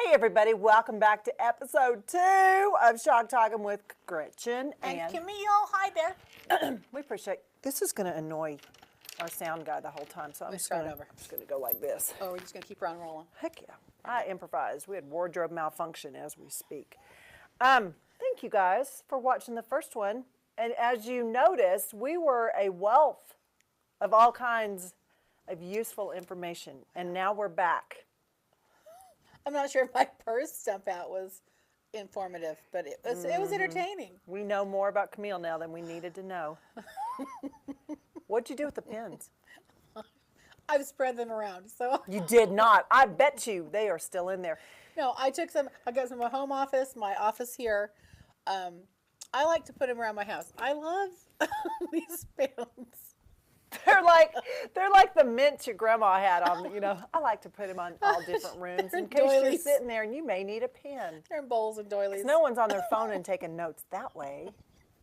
Hey everybody, welcome back to episode 2 of Shocktalkin with Gretchen and Camille. Hi there. We appreciate. This is going to annoy our sound guy the whole time, so I'm just going to go like this. Oh, we're just going to keep her on rolling. Heck yeah! I improvised. We had wardrobe malfunction as we speak. Thank you guys for watching the first one, and as you noticed, we were a wealth of all kinds of useful information, and now we're back. I'm not sure if my purse stuff out was informative, but it was entertaining. We know more about Camille now than we needed to know. What'd you do with the pins? I've spread them around. So You did not. I bet you they are still in there. No, I took some. I got some in my home office, my office here. I like to put them around my house. I love these pins. They're like the mints your grandma had on. You know, I like to put them on all different rooms in case you're sitting there and you may need a pen. They're in bowls and doilies. No one's on their phone and taking notes that way.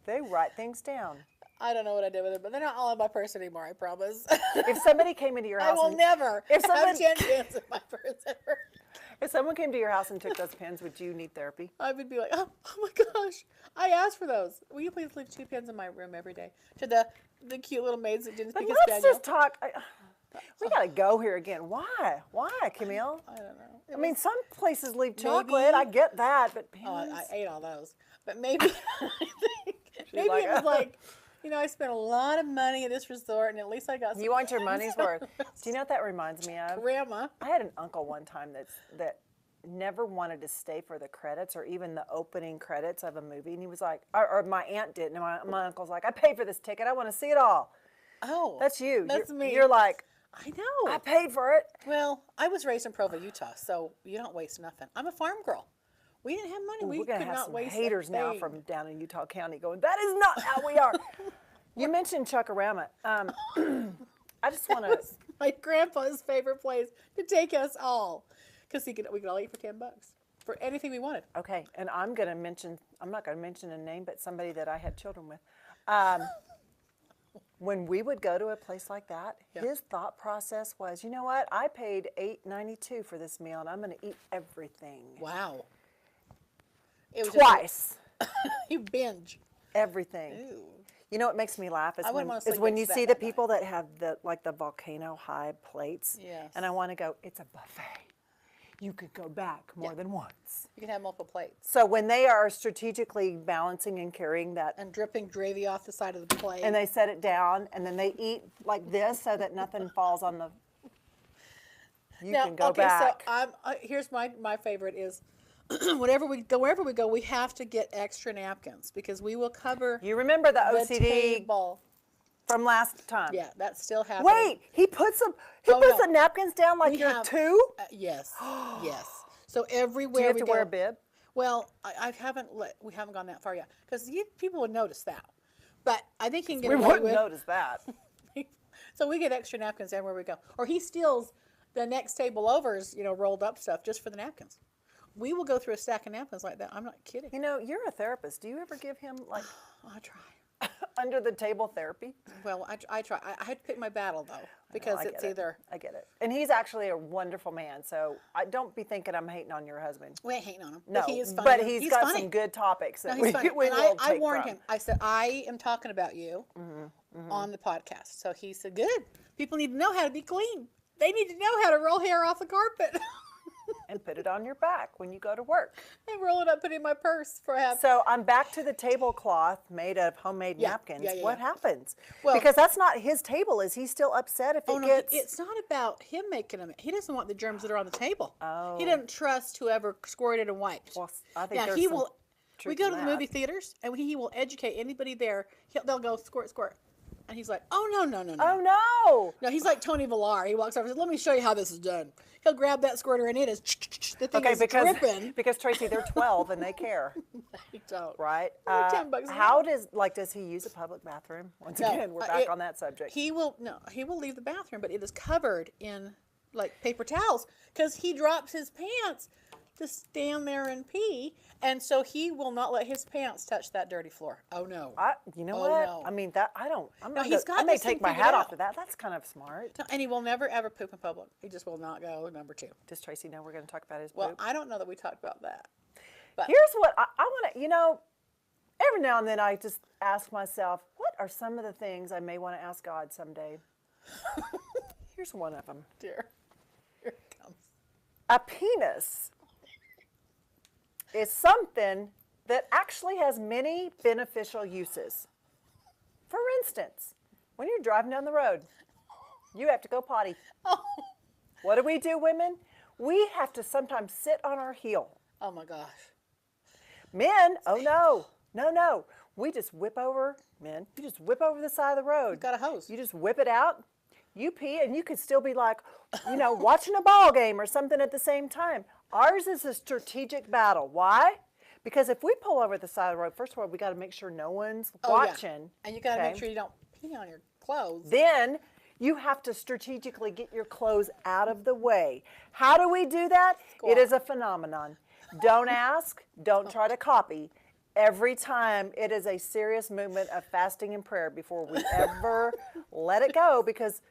They write things down. I don't know what I did with them, but they're not all in my purse anymore. I promise. If somebody came into your house, I will never have 10 pins in my purse ever. If someone came to your house and took those pins, would you need therapy? I would be like, oh my gosh, I asked for those. Will you please leave 2 pins in my room every day? To the cute little maids that didn't speak But Spanish. let's just talk. We got to go here again. Why? Why, Camille? I don't know. I mean, some places leave chocolate. I get that, but pins. Oh, I ate all those. But maybe, maybe it was like, you know, I spent a lot of money at this resort, and at least I got some. You want your money's worth. Do you know what that reminds me of? Grandma. I had an uncle one time that never wanted to stay for the credits or even the opening credits of a movie, and he was like, or my aunt did, and my uncle's like, I paid for this ticket. I want to see it all. Oh, that's you. That's me. You're like, I know. I paid for it. Well, I was raised in Provo, Utah, so you don't waste nothing. I'm a farm girl. We didn't have money. We could not waste haters a thing. now from down in Utah County going, that is not how we are. You mentioned Chuckarama. I just want to. My grandpa's favorite place to take us all, because we could all eat for $10 for anything we wanted. Okay, and I'm not going to mention a name, but somebody that I had children with. When we would go to a place like that, his thought process was, you know what? I paid $8.92 for this meal, and I'm going to eat everything. Wow. It was twice. You binge. Everything. Ew. You know what makes me laugh is when when you see the people that have the volcano high plates. Yes. And I want to go, it's a buffet. You could go back more than once. You can have multiple plates. So when they are strategically balancing and carrying that. And dripping gravy off the side of the plate. And they set it down and then they eat like this so that nothing falls on the. You can go back. So here's my favorite is, wherever we go, we have to get extra napkins because we will cover. You remember the OCD table from last time? Yeah, that's still happening. Wait, he puts the napkins down like you're 2? Yes, yes. So everywhere Do you have we to go, wear a bib? Well, we haven't gone that far yet because people would notice that. But I think he can get away with. We wouldn't notice that. So we get extra napkins everywhere we go, or he steals the next table over's rolled up stuff just for the napkins. We will go through a stack of napkins like that. I'm not kidding. You know, you're a therapist. Do you ever give him like I try under the table therapy? Well, I try. I had to pick my battle though because it's either. I get it. And he's actually a wonderful man. So I don't be thinking I'm hating on your husband. We ain't hating on him. No, but he is funny. But he's got funny. some good topics that he's funny. we and will I take warned from. him. I said I am talking about you on the podcast. So he said, "Good. People need to know how to be clean. They need to know how to roll hair off the carpet." And put it on your back when you go to work. And roll it up, put it in my purse for half. So I'm back to the tablecloth made of homemade napkins. Yeah. What happens? Well, because that's not his table. Is he still upset if it gets... It's not about him making them. He doesn't want the germs that are on the table. Oh. He doesn't trust whoever squirted and wiped. Well, I think now, there's some we go to the movie theaters, and he will educate anybody there. They'll go, squirt, squirt. And he's like, oh, no. Oh, no. No, he's like Tony Villar. He walks over and says, let me show you how this is done. He'll grab that squirter, and it is, the thing is dripping. Because, Tracy, they're 12 and they care. They don't. Right? $10 how does he use a public bathroom? Once again, we're back on that subject. He will leave the bathroom, but it is covered in, like, paper towels because he drops his pants to stand there and pee, and so he will not let his pants touch that dirty floor. Oh no! You know Oh, what? no. I mean, that I don't. I'm No, not. he's I got may this take thing my figured hat out. off to that. That's kind of smart. And he will never ever poop in public. He just will not go number 2. Does Tracy know we're going to talk about his Well, poop? I don't know that we talked about that. But Here's what I want to. You know, every now and then I just ask myself, what are some of the things I may want to ask God someday? Here's one of them. dear, here it comes. A penis is something that actually has many beneficial uses. For instance, when you're driving down the road, you have to go potty. Oh. What do, women? We have to sometimes sit on our heel. Oh my gosh. Men, oh no, no. We just whip over, men, you just whip over the side of the road. You've got a hose. You just whip it out, you pee, and you could still be like, watching a ball game or something at the same time. Ours is a strategic battle. Why? Because if we pull over the side of the road, first of all, we got to make sure no one's watching. Yeah. And you got to make sure you don't pee on your clothes. Then you have to strategically get your clothes out of the way. How do we do that? It is a phenomenon. Don't ask, don't try to copy. Every time it is a serious movement of fasting and prayer before we ever let it go, because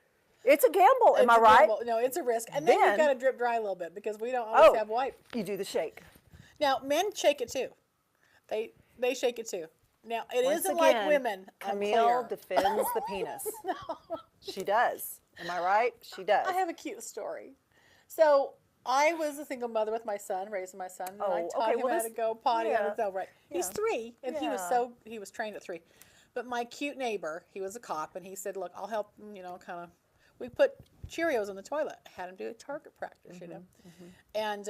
it's a gamble, am I right? Gamble. No, it's a risk. And then you've got to drip dry a little bit because we don't always have wipe. You do the shake. Now, men shake it too. They shake it too. Now, it Once isn't again, like women. Camille defends the penis. No. She does. Am I right? She does. I have a cute story. So I was a single mother with my son, raising my son, and I taught him how to go potty on his own. Right. He's 3, and he was trained at 3. But my cute neighbor, he was a cop, and he said, "Look, I'll help. Kind of." We put Cheerios in the toilet. Had him do a target practice, and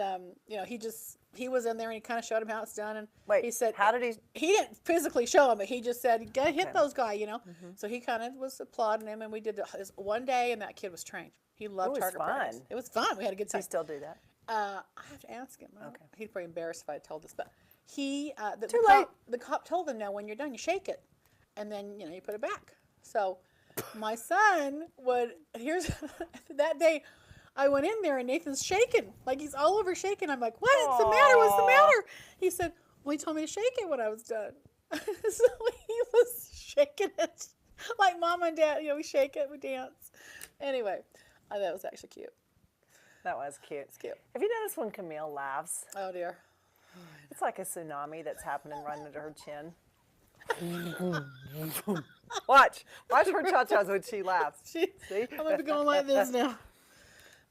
he was in there, and he kind of showed him how it's done, and Wait, he said, how did he? He didn't physically show him, but he just said, "Go hit those guys," So he kind of was applauding him, and we did this one day, and that kid was trained. He loved target practice. It was fun. We had a good time. Does he still do that? I have to ask him. Okay. He'd probably be embarrassed if I told this, but he Too late. The cop told him, "Now when you're done, you shake it, and then you put it back." So my son here's that day. I went in there and Nathan's shaking, like he's all over shaking. I'm like, "What's the matter? What's the matter?" He said, "Well, he told me to shake it when I was done." So he was shaking it like mom and dad. We shake it, we dance. Anyway, that was actually cute. That was cute. It's cute. Have you noticed when Camille laughs? Oh dear. It's like a tsunami that's happening right under her chin. Watch her cha-chas when she laughs. See? I'm gonna be going like this now.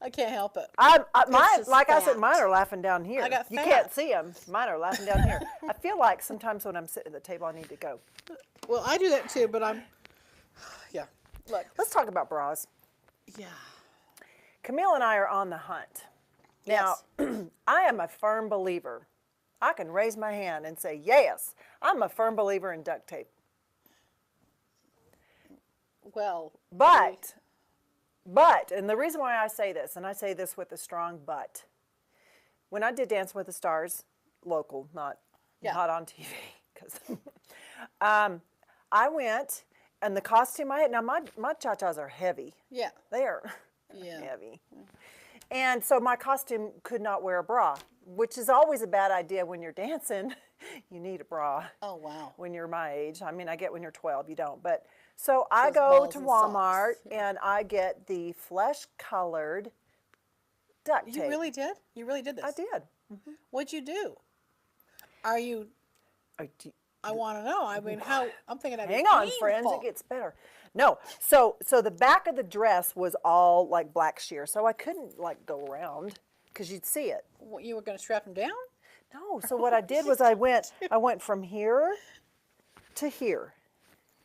I can't help it. Mine, like I said, fact. mine are laughing down here. I got You fat. can't see them. Mine are laughing down here. I feel like sometimes when I'm sitting at the table, I need to go. Well, I do that too, but yeah. Look. Let's talk about bras. Yeah. Camille and I are on the hunt. Now, I am a firm believer. I can raise my hand and say, yes, I'm a firm believer in duct tape. Well. But, and the reason why I say this, and I say this with a strong but, when I did Dance with the Stars, local, not on TV, because I went, and the costume I had, now my cha-chas are heavy. Yeah. They are heavy. And so my costume could not wear a bra, which is always a bad idea when you're dancing. You need a bra. Oh, wow. When you're my age. I mean, I get when you're 12, you don't. But so I Those go balls to and Walmart socks. and I get the flesh-colored duct tape. You really did? You really did this? I did. What'd you do? Are you? I want to know. I mean, how? I'm thinking that'd be Hang on, friends, painful. it gets better. No, so the back of the dress was all like black sheer, so I couldn't like go around because you'd see it. What, you were going to strap him down? No, so what I did was I went from here to here,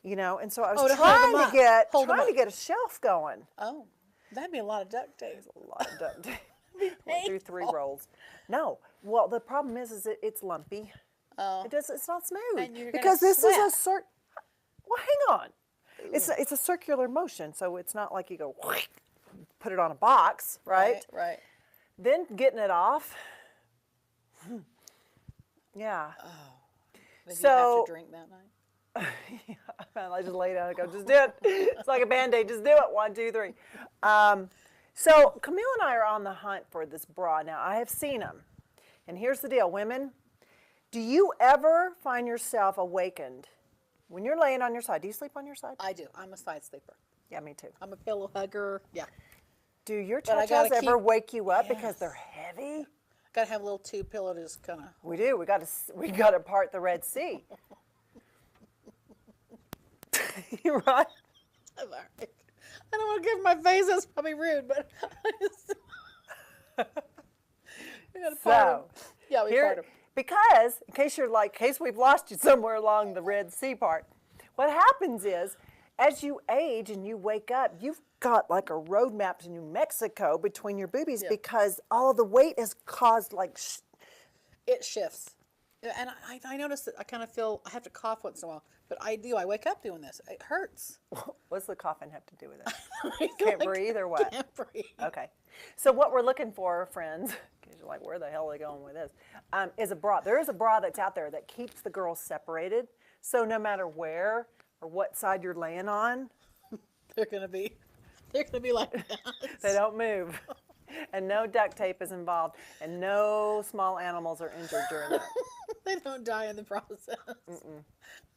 and so I was Oh, to hold trying to get a shelf going. Oh, that'd be a lot of duct tape. A lot of duct tape. Went through 3 rolls. No, well the problem is it's lumpy. Oh. It's not smooth And you're gonna because this is a sweat. Well, hang on. It's a circular motion, so it's not like you go put it on a box, right? Right. Then getting it off. Yeah. Did So- you have to drink that night? I just lay down and go, just do it. It's like a Band-Aid. Just do it. 1, 2, 3. So Camille and I are on the hunt for this bra. Now, I have seen them. And here's the deal, women. Do you ever find yourself awakened when you're laying on your side? Do you sleep on your side? I do. I'm a side sleeper. Yeah, me too. I'm a pillow hugger. Yeah. Do your But I cha-chas gotta ever keep- wake you up because Yes. they're heavy? Got to have a little two pillow to just kind of. We do. We got to part the Red Sea. You're right. I'm all right. I don't want to give my face. That's probably rude, but I just. We got to part 'em. So, Yeah, we here, part 'em. because in case we've lost you somewhere along the Red Sea part, what happens is, as you age and you wake up, you've got like a roadmap to New Mexico between your boobies Yeah. because all the weight has caused like. It shifts. Yeah, and I notice that I kind of feel I have to cough once in a while, but I do. I wake up doing this. It hurts. What's the coughing have to do with it? I Can't like, breathe or what? Can't breathe. Okay. So what we're looking for, friends, because you're like, where the hell are they going with this, is a bra. There is a bra that's out there that keeps the girls separated. So no matter where or what side you're laying on, They're gonna be like that. they don't move. And no duct tape is involved. And no small animals are injured during that. They don't die in the process.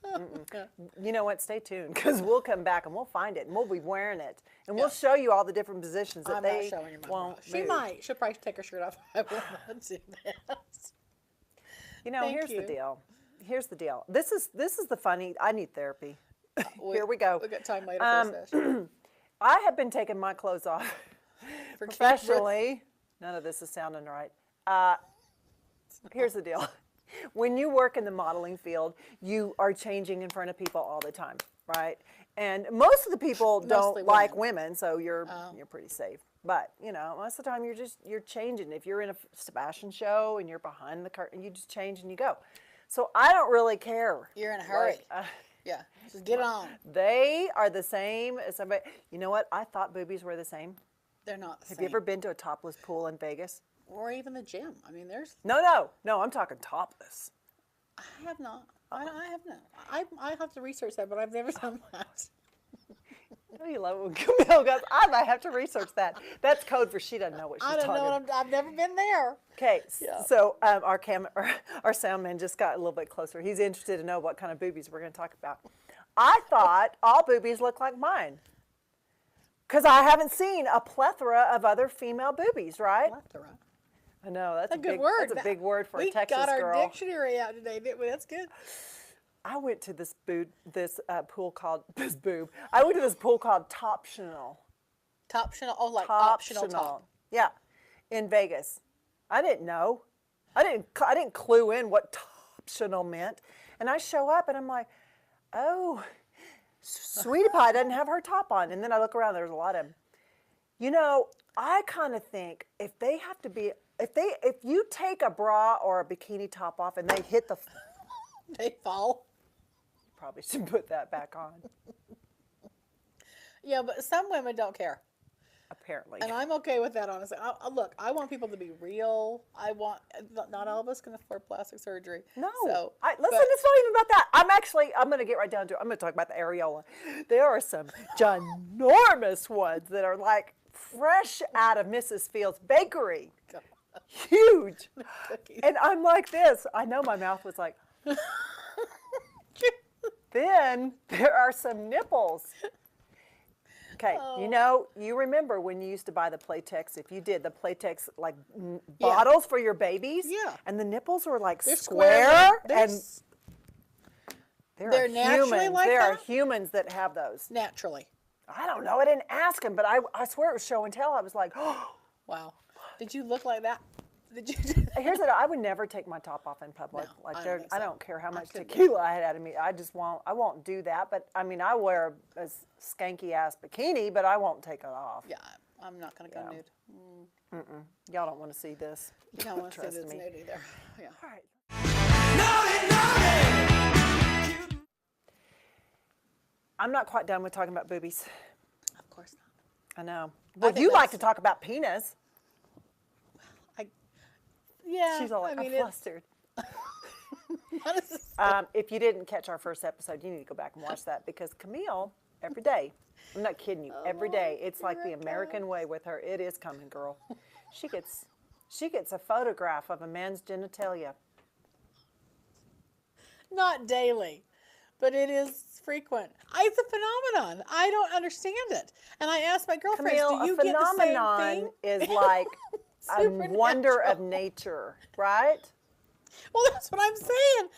Yeah. You know what? Stay tuned because we'll come back and we'll find it and we'll be wearing it. And we'll show you all the different positions that I'm they not showing you my won't bra. She move. might. She'll probably take her shirt off. I will not do that. You know, Thank here's you. the deal. Here's the deal. This is the funny. I need therapy. Here we go. We got time later for a session. I have been taking my clothes off For cameras. professionally. None of this is sounding right. Here's the deal. When you work in the modeling field, you are changing in front of people all the time, right? And most of the people don't Mostly like women. women, so you're pretty safe. But you know, most of the time you're changing. If you're in a fashion show and you're behind the curtain, you just change and you go. So I don't really care. You're in a hurry. Right? Yeah. Just get on. They are the same as somebody. You know what? I thought boobies were the same. They're not the Have same. you ever been to a topless pool in Vegas? Or even the gym. I mean, there's. No. I'm talking topless. I have not. I have not. I have to research that, but I've never done that. Oh, you love it when Camille goes, I might have to research that. That's code for she doesn't know what she's I don't talking know about. what I've never been there. Okay, Yeah. so our sound man just got a little bit closer. He's interested to know what kind of boobies we're going to talk about. I thought all boobies look like mine. Because I haven't seen a plethora of other female boobies, right? Plethora. I know, that's A a good big word. That's a big word for we a Texas got our girl. dictionary out today, didn't we? That's good. I went to this pool called I went to this pool called Toptional. Optional. Oh, like optional Toptional. top. Yeah, in Vegas. I didn't know. I didn't clue in what Toptional meant, and I show up and I'm like, oh, Sweetie Pie doesn't have her top on, and then I look around. There's a lot of them. You know, I kind of think if you take a bra or a bikini top off and they hit the, They fall. probably should put that back on. Yeah, but some women don't care. Apparently. And I'm okay with that, honestly. Look, I want people to be real. Not all of us can afford plastic surgery. No. So, Listen, it's not even about that. I'm going to get right down to it. I'm going to talk about the areola. There are some ginormous ones that are like fresh out of Mrs. Fields' bakery. God. Huge. Cookies. And I'm like this. I know my mouth was like. Then there are some nipples. Okay, you remember when you used to buy the Playtex, if you did the Playtex like bottles for your babies? Yeah. And the nipples were like They're square They're and they're naturally humans. like there are that? humans that have those. naturally. I don't know. I didn't ask him, but I swear it was show and tell. I was like, oh. Wow. Did you look like that? Did you? Here's the I would never take my top off in public. No, like I don't think I so. don't care how much couldn't. tequila I had out of me. I won't do that. But I mean, I wear a skanky ass bikini, but I won't take it off. Yeah, I'm not going to go Yeah. nude. Y'all don't want to see this. You don't want to see Trust this me. nude either. Yeah. All right. I'm not quite done with talking about boobies. Of course not. I know. Well, think you like to that's- talk about penis. Yeah. She's all like, I mean, I'm it's flustered. not as- If you didn't catch our first episode, you need to go back and watch that because Camille, every day, I'm not kidding you, every day, it's like the American way with her. It is coming, girl. She gets She gets a photograph of a man's genitalia. Not daily, but it is frequent. It's a phenomenon. I don't understand it. And I asked my girlfriends, Camille, do you a get the same phenomenon thing? is like a wonder of Supernatural. nature, right? Well, that's what I'm saying.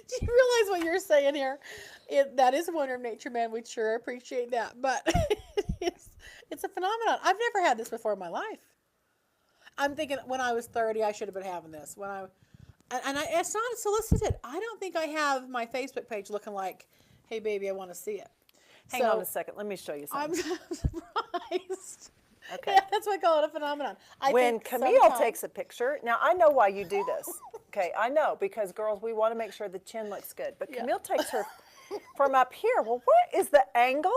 Do you realize what you're saying here? That is a wonder of nature, man. We sure appreciate that. But it's a phenomenon. I've never had this before in my life. I'm thinking when I was 30, I should have been having this. It's not solicited. I don't think I have my Facebook page looking like, hey, baby, I want to see it. Hang on a second. Let me show you I'm something. surprised. Okay. Yeah, that's why I call it a phenomenon. When Camille takes a picture, now I know why you do this. Okay, I know, because girls, we want to make sure the chin looks good. But Camille takes her from up here. Well, what is the angle?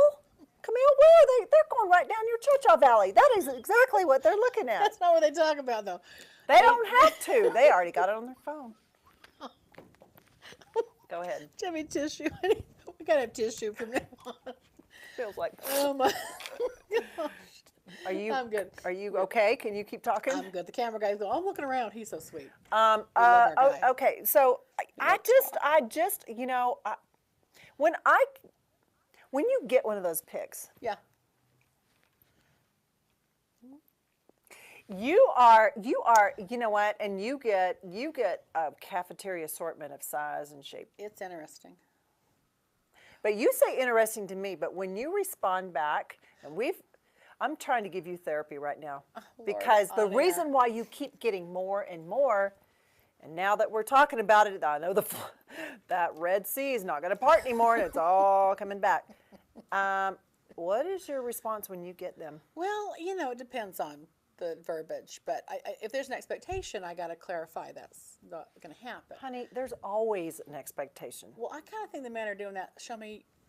Camille, where are they? They're going right down your Churchill Valley. That is exactly what they're looking at. That's not what they talk about, though. They don't have to. They already got it on their phone. Go ahead. Jimmy, tissue. We got to have tissue from now on. Feels like. Oh, my gosh. I'm good. Are you okay? Can you keep talking? I'm good. The camera guy's going, I'm looking around. He's so sweet. Love our guy. Okay. So I just, you know, when you get one of those pics, Yeah. you are, you know what? And you get a cafeteria assortment of size and shape. It's interesting. But you say interesting to me, but when you respond back, and I'm trying to give you therapy right now, because the reason why you keep getting more and more, and now that we're talking about it, I know that Red Sea is not going to part anymore, and it's all coming back. What is your response when you get them? Well, it depends on the verbiage, but if there's an expectation, I got to clarify that's not going to happen. Honey, there's always an expectation. Well, I kind of think the men are doing that.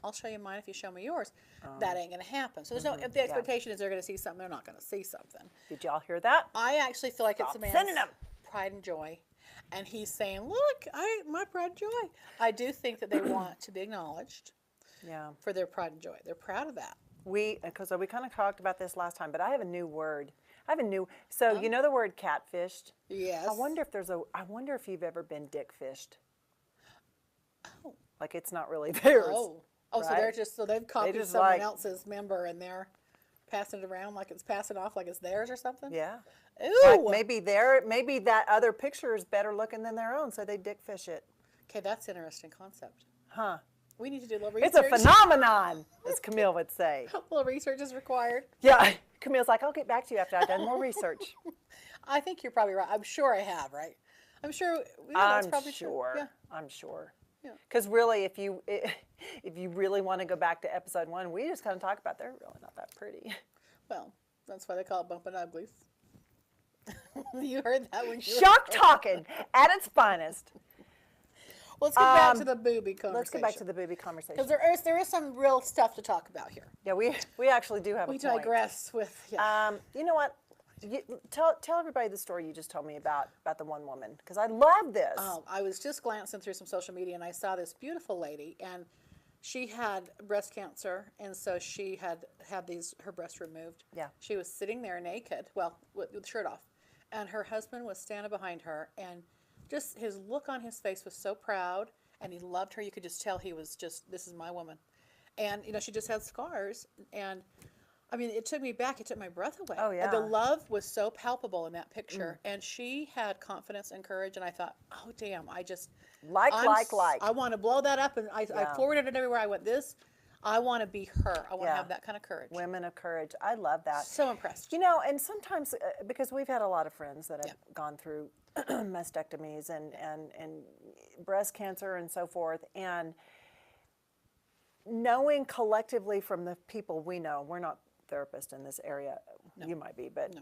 I'll show you mine if you show me yours. That ain't going to happen. So there's no. If the expectation is they're going to see something, they're not going to see something. Did y'all hear that? I actually feel like it's a man's sending them. pride and joy, and he's saying, "Look, my pride and joy." I do think that they want to be acknowledged. Yeah. For their pride and joy, they're proud of that. Because we kind of talked about this last time, but I have a new word. So you know the word catfished? Yes. I wonder if you've ever been dick fished. Oh. Like it's not really theirs. Oh, right? so they've copied just someone else's member and they're passing it around like it's passing off like it's theirs or something. Yeah. Ooh. Like maybe that other picture is better looking than their own, so they dick fish it. Okay, that's an interesting concept. Huh. We need to do a little research. It's a phenomenon, as Camille would say. A little research is required. Yeah. Camille's like, I'll get back to you after I've done more research. I think you're probably right. I'm sure I have, right? I'm sure. That's probably sure. True. Yeah. I'm sure. Yeah. Because really, if you really want to go back to episode 1, we just kind of talk about they're really not that pretty. Well, that's why they call it bumping uglies. You heard that when you Shocktalkin at its finest. Let's get back to the booby conversation. Let's get back to the booby conversation. Because there is some real stuff to talk about here. Yeah, we actually do have a We point. digress with, yeah. You know what? Tell everybody the story you just told me about the one woman, because I love this. I was just glancing through some social media and I saw this beautiful lady, and she had breast cancer, and so she had her breasts removed. Yeah. She was sitting there naked, well, with the shirt off, and her husband was standing behind her, and just his look on his face was so proud, and he loved her. You could just tell he was just, this is my woman. And, she just had scars, and I mean, it took me back. It took my breath away. Oh, yeah. The love was so palpable in that picture. And she had confidence and courage. And I thought, oh, damn, I just... I want to blow that up. And I forwarded it everywhere I went. I want to be her. I want to have that kind of courage. Women of courage. I love that. So impressed. And sometimes, because we've had a lot of friends that have gone through mastectomies and breast cancer and so forth. And knowing collectively from the people we know, we're not therapists in this area, you might be, but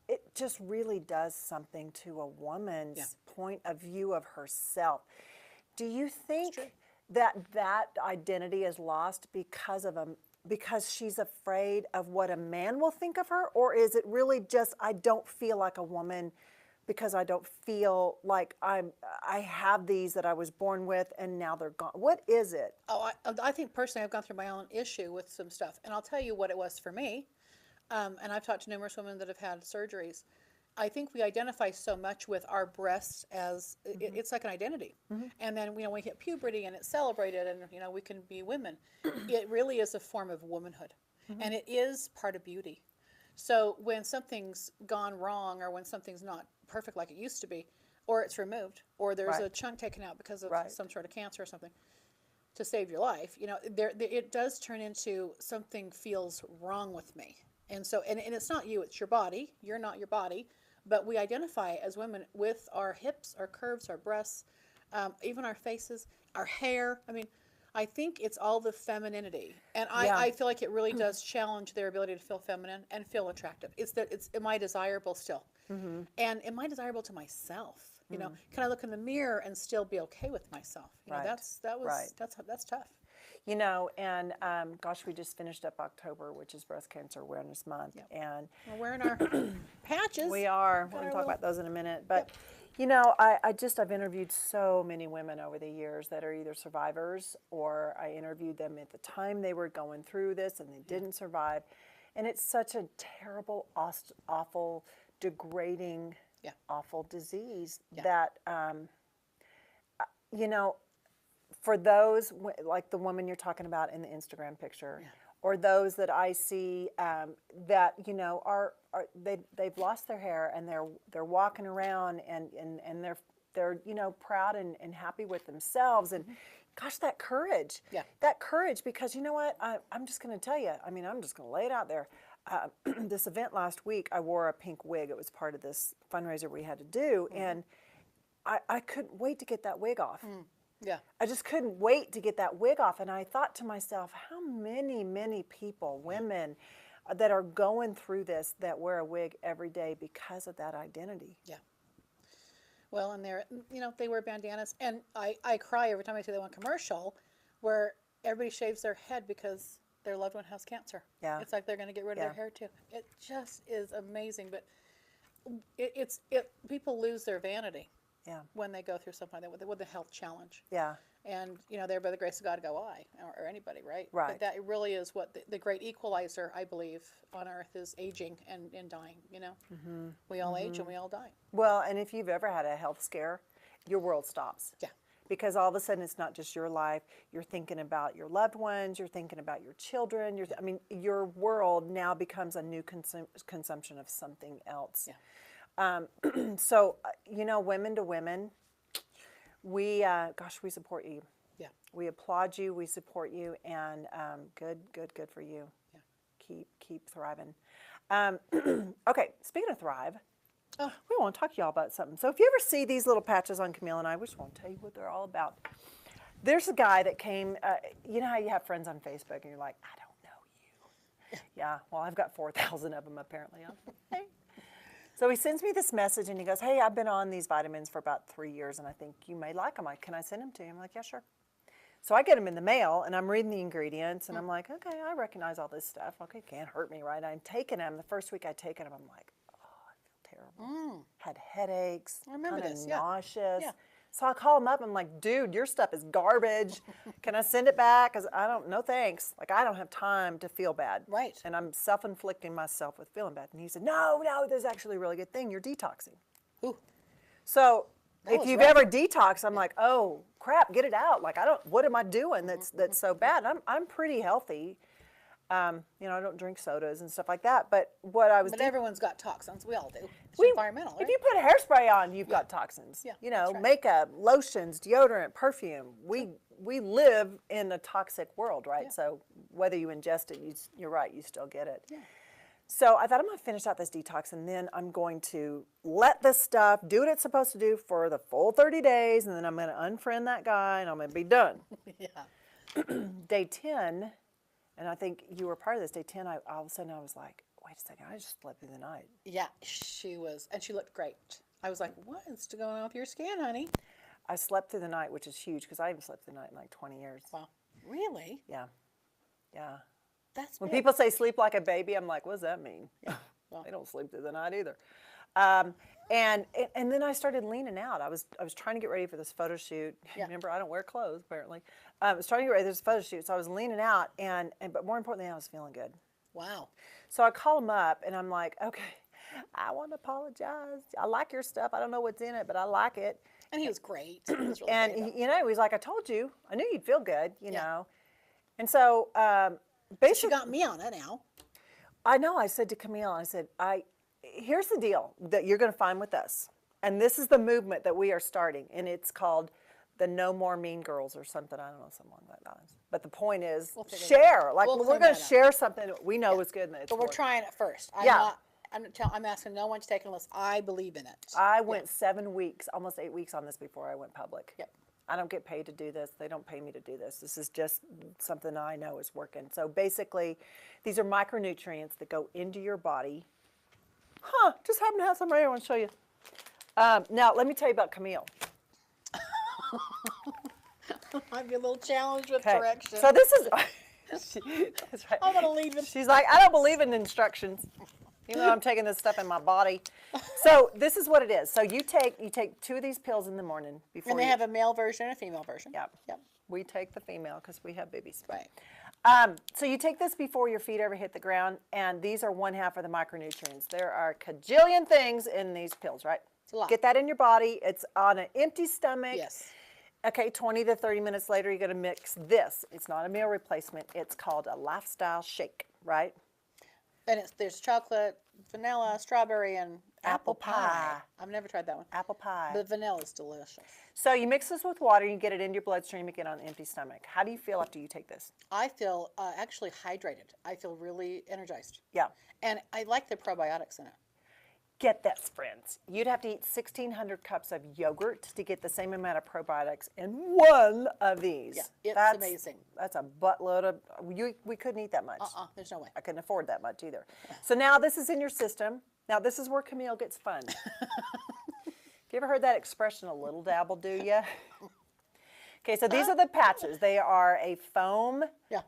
it just really does something to a woman's point of view of herself. Do you think that identity is lost because she's afraid of what a man will think of her, or is it really just I don't feel like a woman because I don't feel like I have these that I was born with and now they're gone? What is it? Oh, I think personally I've gone through my own issue with some stuff. And I'll tell you what it was for me. and I've talked to numerous women that have had surgeries. I think we identify so much with our breasts as it's like an identity. And then, you know, we hit puberty and it's celebrated and, you know, we can be women. It really is a form of womanhood. And it is part of beauty. So when something's gone wrong or when something's not perfect like it used to be, or it's removed, or there's a chunk taken out because of some sort of cancer or something to save your life, you know, it does turn into something feels wrong with me. And so, and it's not you, it's your body. You're not your body. But we identify as women with our hips, our curves, our breasts, even our faces, our hair. I mean, I think it's all the femininity. And I feel like it really does challenge their ability to feel feminine and feel attractive. It's that am I desirable still? And am I desirable to myself? You know, can I look in the mirror and still be okay with myself? You know, that's tough. You know, and gosh, we just finished up October, which is Breast Cancer Awareness Month, and we're wearing our patches. We are. We're going to talk about those in a minute, but you know, I've interviewed so many women over the years that are either survivors or I interviewed them at the time they were going through this and they didn't survive, and it's such a terrible, awful, degrading, awful disease that you know. For those, like the woman you're talking about in the Instagram picture, or those that I see that, you know, they've lost their hair and they're walking around and they're you know, proud and happy with themselves, and gosh, that courage, because you know what, I'm just going to tell you, I mean, I'm just going to lay it out there. This event last week, I wore a pink wig. It was part of this fundraiser we had to do, and I couldn't wait to get that wig off. Yeah. I just couldn't wait to get that wig off. And I thought to myself, how many people, women, that are going through this that wear a wig every day because of that identity. Yeah. Well, and they're, you know, they wear bandanas. And I cry every time I see that one commercial where everybody shaves their head because their loved one has cancer. Yeah. It's like they're going to get rid of their hair too. It just is amazing. But people lose their vanity. Yeah. When they go through something like that with a health challenge. Yeah. And, you know, there by the grace of God go I, or anybody, right? Right. But that really is what the great equalizer, I believe, on earth is aging and dying, you know? We all age and we all die. Well, and if you've ever had a health scare, your world stops. Yeah. Because all of a sudden it's not just your life. You're thinking about your loved ones. You're thinking about your children. I mean, your world now becomes a new consumption of something else. Yeah. So, you know, women to women, we support you. Yeah. We applaud you. We support you, and good for you. Yeah. Keep thriving. Okay, speaking of thrive, we want to talk to y'all about something. So if you ever see these little patches on Camille and I, we just want to tell you what they're all about. There's a guy that came, you know how you have friends on Facebook and you're like, I don't know you. Yeah, well, I've got 4,000 of them apparently. Hey. So he sends me this message and he goes, hey, I've been on these vitamins for about 3 years and I think you may like them. Can I send them to you? I'm like, yeah, sure. So I get them in the mail and I'm reading the ingredients and I'm like, okay, I recognize all this stuff. Okay, can't hurt me, right? I'm taking them. The first week I taken them, I'm like, oh, I feel terrible. Had headaches, I remember kind of this, nauseous. Yeah. So I call him up. I'm like, dude, your stuff is garbage. Can I send it back? Because no thanks. Like, I don't have time to feel bad. Right. And I'm self-inflicting myself with feeling bad. And he said, no, there's actually a really good thing. You're detoxing. Ooh. So if you've rough. ever detoxed, I'm like, oh, crap, get it out. Like, what am I doing that's so bad? I'm pretty healthy. You know, I don't drink sodas and stuff like that. But what I was But everyone's got toxins. We all do. It's We- environmental, right? If you put hairspray on, you've got toxins. Yeah, You know, that's right. makeup, lotions, deodorant, perfume. We live in a toxic world, right? Yeah. So whether you ingest it, you're right, you still get it. Yeah. So I thought I'm going to finish out this detox and then I'm going to let this stuff do what it's supposed to do for the full 30 days and then I'm going to unfriend that guy and I'm going to be done. Yeah. Day 10, and I think you were part of this, day 10, all of a sudden I was like, wait a second, I just slept through the night. Yeah, she was. And she looked great. I was like, what's going on with your skin, honey? I slept through the night, which is huge because I haven't slept through the night in like 20 years. Wow. Really? Yeah. Yeah. That's When big. people say sleep like a baby, I'm like, what does that mean? Well. They don't sleep through the night either. And then I started leaning out. I was trying to get ready for this photo shoot. Yeah. Remember, I don't wear clothes apparently. I was trying to get ready for this photo shoot, so I was leaning out, and but more importantly, I was feeling good. Wow. So I call him up and I'm like, okay, I want to apologize. I like your stuff. I don't know what's in it, but I like it. And he was great. He was really And, great about it. you know, he's like, I told you. I knew you'd feel good, you Yeah. know. And so She basically, got me on it now. I know, I said to Camille, I said, here's the deal that you're going to find with us. And this is the movement that we are starting. And it's called the No More Mean Girls or something. I don't know, something like that. But the point is, We'll figure it share. Like, We'll we're clean going to that up. share something that we know is good. And it's But we're working. trying it first. Yeah. I'm asking no one to take it unless I believe in it. I went 7 weeks, almost 8 weeks on this before I went public. Yep. I don't get paid to do this. They don't pay me to do this. This is just something I know is working. So basically, these are micronutrients that go into your body. Just happen to have some right here. I want to show you. Now, let me tell you about Camille. Might be a little challenge with direction. So this is, that's right. I'm going to lead with She's like, I don't believe in instructions, even though I'm taking this stuff in my body. So this is what it is. So you take 2 of these pills in the morning before. And they have a male version and a female version. Yep. Yep. We take the female because we have babies. Right. So you take this before your feet ever hit the ground, and these are 1/2 of the micronutrients. There are a cajillion things in these pills, right? It's a lot. Get that in your body. It's on an empty stomach. Yes. Okay, 20 to 30 minutes later, you're going to mix this. It's not a meal replacement. It's called a lifestyle shake, right? And there's chocolate, vanilla, strawberry, and apple pie. pie. I've never tried that one. Apple pie. But vanilla is delicious. So you mix this with water, you get it into your bloodstream again on an empty stomach. How do you feel after you take this? I feel actually hydrated. I feel really energized. Yeah. And I like the probiotics in it. Get this, friends. You'd have to eat 1,600 cups of yogurt to get the same amount of probiotics in one of these. Yeah, it's That's amazing. That's a buttload of, we couldn't eat that much. There's no way. I couldn't afford that much either. So now this is in your system. Now this is where Camille gets fun. Have you ever heard that expression, a little dabble do ya? Okay, so these are the patches. They are a foam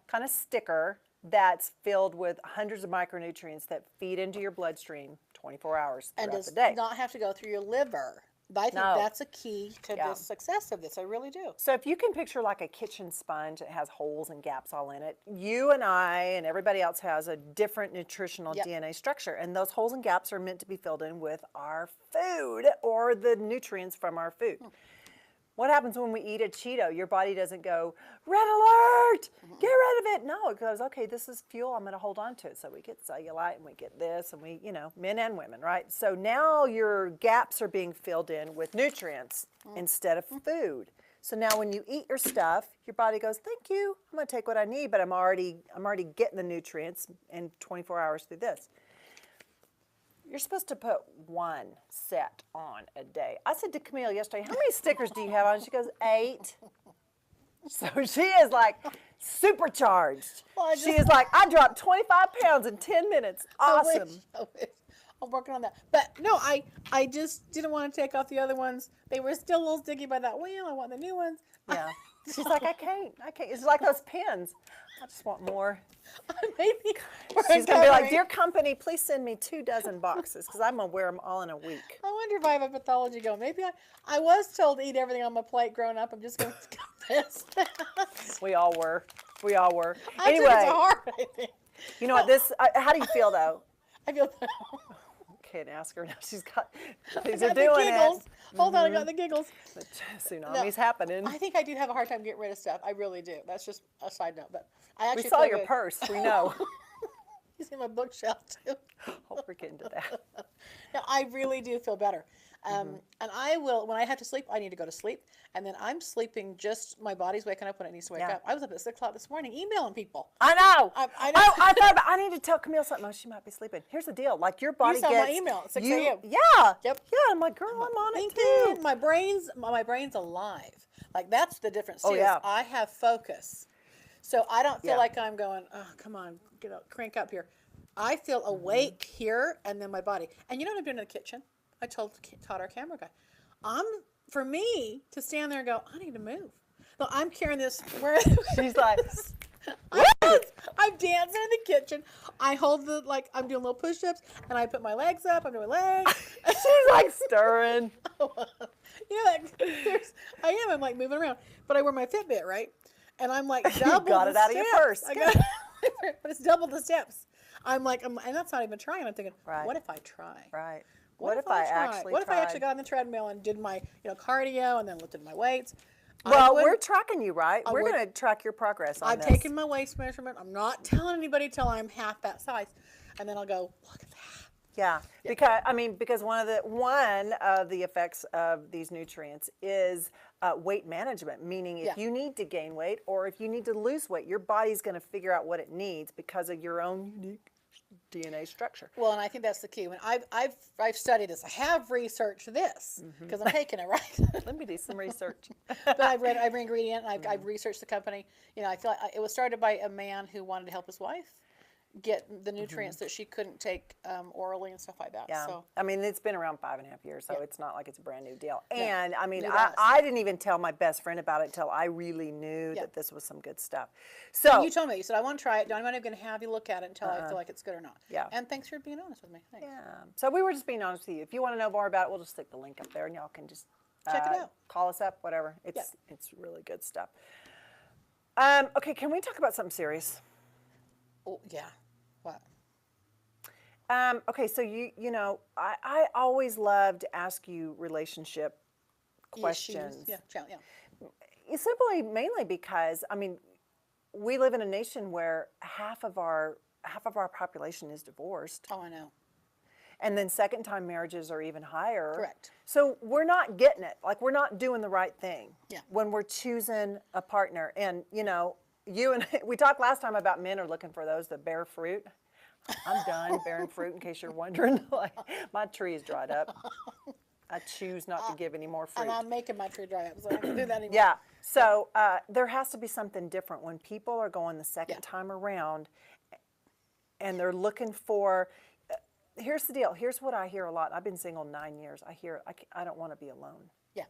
kind of sticker that's filled with hundreds of micronutrients that feed into your bloodstream 24 hours And throughout does the day. not have to go through your liver. But I think No. that's a key to the success of this. I really do. So if you can picture like a kitchen sponge that has holes and gaps all in it, you and I and everybody else has a different nutritional DNA structure. And those holes and gaps are meant to be filled in with our food or the nutrients from our food. What happens when we eat a Cheeto? Your body doesn't go, red alert, get rid of it. No, it goes, okay, this is fuel, I'm going to hold on to it. So we get cellulite and we get this and we, you know, men and women, right? So now your gaps are being filled in with nutrients instead of food. So now when you eat your stuff, your body goes, thank you, I'm going to take what I need, but I'm already getting the nutrients in 24 hours through this. You're supposed to put 1 set on a day. I said to Camille yesterday, how many stickers do you have on? She goes, 8. So she is like supercharged. Well, She is like, I dropped 25 pounds in 10 minutes. Awesome. I wish. I'm working on that. But no, I just didn't want to take off the other ones. They were still a little sticky by that wheel. I want the new ones. Yeah. She's like, I can't. It's like those pens. I just want more. Maybe She's going to be like, dear company, please send me 24 boxes because I'm going to wear them all in a week. I wonder if I have a pathology going. Maybe I was told to eat everything on my plate growing up. I'm just going to confess that. We all were. We all were. I took it to heart, I think. You know what, how do you feel though? I feel Can't ask her now. She's got, these I are got the doing giggles. it. Hold on, I got the giggles. The tsunami's happening. I think I do have a hard time getting rid of stuff. I really do. That's just a side note. But I actually We saw feel your good. purse. We know. You see my bookshelf too. Hope we're getting to that. No, I really do feel better. And I will, when I have to sleep, I need to go to sleep. And then I'm sleeping just, my body's waking up when it needs to wake up. I was up at 6 o'clock this morning emailing people. I know. I know. Oh, I thought about, I need to tell Camille something. Oh, she might be sleeping. Here's the deal. Like your body saw gets. my email at 6 you- a.m. Yeah. Yep. Yeah. I'm like, girl, I'm on it Thinking, too. my brain's alive. Like that's the difference too. Oh, yeah. Is I have focus. So I don't feel Yeah. like I'm going, oh, come on, get up, crank up here. I feel awake here and then my body. And you know what I'm doing in the kitchen? I taught our camera guy. For me to stand there and go, I need to move. No, I'm carrying this. She's like, I'm dancing in the kitchen. I hold I'm doing little push-ups and I put my legs up. I'm doing legs. she's like stirring. You know, I'm like moving around, but I wear my Fitbit, right? And I'm like double got the it out of your steps. purse. I got but it's double the steps. I'm like, and that's not even trying. I'm thinking, Right. what if I try? Right. What if I actually? What if I actually got on the treadmill and did my, cardio and then lifted my weights? Well, we're tracking you, right? We're would- going to track your progress on I'm this. taking my waist measurement. I'm not telling anybody till I'm half that size, and then I'll go, look at that. Yeah, because one of the effects of these nutrients is weight management. Meaning, if you need to gain weight or if you need to lose weight, your body's going to figure out what it needs because of your own unique DNA structure. Well, and I think that's the key. When I've studied this, I have researched this because I'm taking it right. Let me do some research. But I've read every ingredient. I've researched the company. I feel like it was started by a man who wanted to help his wife get the nutrients that she couldn't take orally and stuff like that. Yeah. So It's been around 5.5 years, so it's not like it's a brand new deal. No, And us. I didn't even tell my best friend about it until I really knew that this was some good stuff. So you told me, you said, I want to try it. I'm not even going to have you look at it until I feel like it's good or not. Yeah. And thanks for being honest with me. Thanks. yeah, so we were just being honest with you. If you want to know more about it, we'll just stick the link up there, and y'all can just Check it out. Call us up, whatever. It's really good stuff. Okay, can we talk about something serious? Oh, yeah. What? Okay, so I always love to ask you relationship questions. Issues. Yeah. It's simply mainly because we live in a nation where half of our population is divorced, Oh, I know. and then second-time marriages are even higher. Correct. So we're not getting it. Like, we're not doing the right thing Yeah. when we're choosing a partner. And you and we talked last time about men are looking for those that bear fruit. I'm done bearing fruit, in case you're wondering. Like, my tree is dried up. I choose not to give any more fruit. And I'm making my tree dry up, so I don't do that anymore. Yeah. So there has to be something different when people are going the second time around, and they're looking for. Here's the deal. Here's what I hear a lot. I've been single 9 years. I hear I don't want to be alone. Yeah.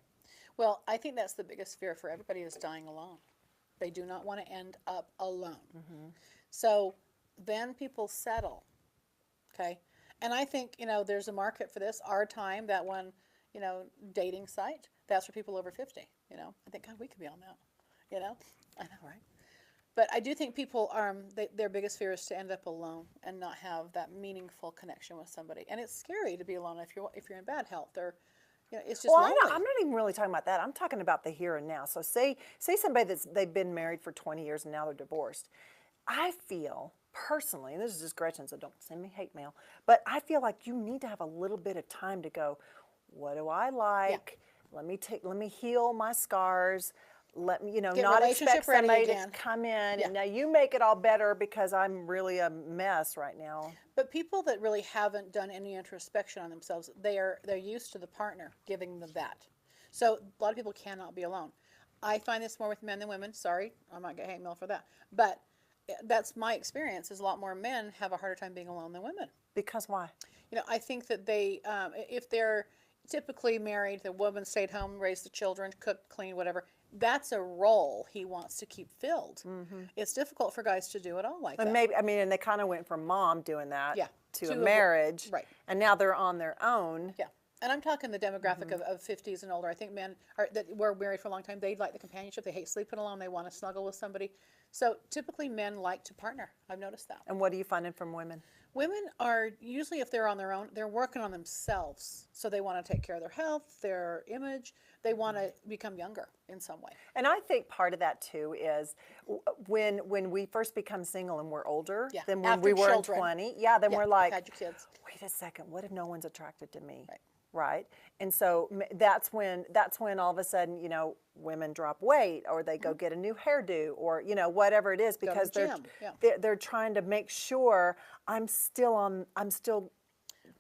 Well, I think that's the biggest fear for everybody is dying alone. They do not want to end up alone. So then people settle. Okay. And I think, there's a market for this. Our time, that one, dating site, that's for people over 50. I think, God, we could be on that. I know, right? But I do think people their biggest fear is to end up alone and not have that meaningful connection with somebody. And it's scary to be alone if you're in bad health or, it's just lonely. I'm not even really talking about that. I'm talking about the here and now. So say somebody they've been married for 20 years and now they're divorced. I feel personally, and this is just Gretchen, so don't send me hate mail, but I feel like you need to have a little bit of time to go, what do I like? Let me heal my scars. Let me, Get not relationship expect ready somebody to again. come in Yeah. and now you make it all better because I'm really a mess right now. But people that really haven't done any introspection on themselves, they're used to the partner giving them that. So a lot of people cannot be alone. I find this more with men than women. Sorry, I might get hate mail for that. But that's my experience. Is a lot more men have a harder time being alone than women. Because why? I think that they, if they're typically married, the woman stayed home, raised the children, cooked, cleaned, whatever. That's a role he wants to keep filled. It's difficult for guys to do it all like that. And maybe and they kind of went from mom doing that to a To marriage, right. And now they're on their own. Yeah. And I'm talking the demographic of 50s and older. I think men that were married for a long time, they like the companionship. They hate sleeping alone. They want to snuggle with somebody. So typically men like to partner. I've noticed that. And what are you finding from women? Women are usually, if they're on their own, they're working on themselves. So they want to take care of their health, their image. They want to become younger in some way. And I think part of that too is when we first become single and we're older than when After we were children. 20. Yeah, then we're like, had your kids. wait a second, what if no one's attracted to me? Right. Right? And so that's when all of a sudden, women drop weight or they go get a new hairdo or, whatever it is because the gym. they're trying to make sure I'm still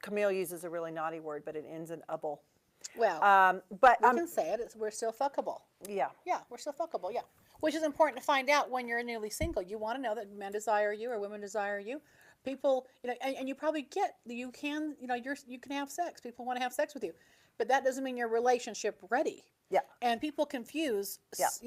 Camille uses a really naughty word, but it ends in able. Well, but we can say it. We're still fuckable. Yeah. Yeah, we're still fuckable, yeah. Which is important to find out when you're newly single. You want to know that men desire you or women desire you. People, and you probably you can have sex. People want to have sex with you. But that doesn't mean you're relationship ready. Yeah. And people confuse,